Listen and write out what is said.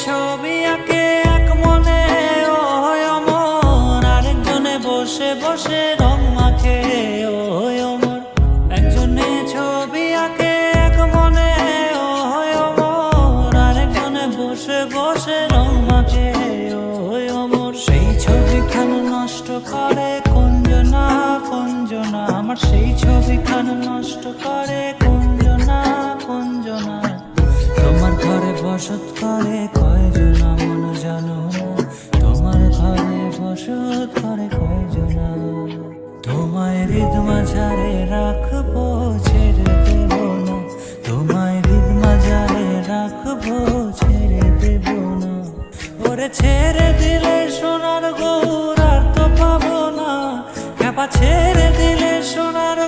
ছবি আঁকে এক মনে ও অমর, আরেকজনে বসে বসে রং মাখে ও অমর। একজনে ছবি আঁকে এক মনে ও অমর, আরেকজনে বসে বসে রং মাখে ও অমর। সেই ছবিখান নষ্ট করে কুঞ্জনা কুঞ্জনা, আমার সেই ছবিখান নষ্ট করে কুঞ্জনা কুঞ্জনা। তোমার ঘরে বসত করে কয়জনা মন জানো না, তোমার ঘরে বসত করে কয়জনা। তোমায় হৃদ মাঝারে রাখবো ছেড়ে দেব না, তোমায় হৃদ মাঝারে রাখবো ছেড়ে দেব না। ওরে ছেড়ে দিলে সোনার গৌর আর তো পাবো না, খেপা ছেড়ে দিলে সোনার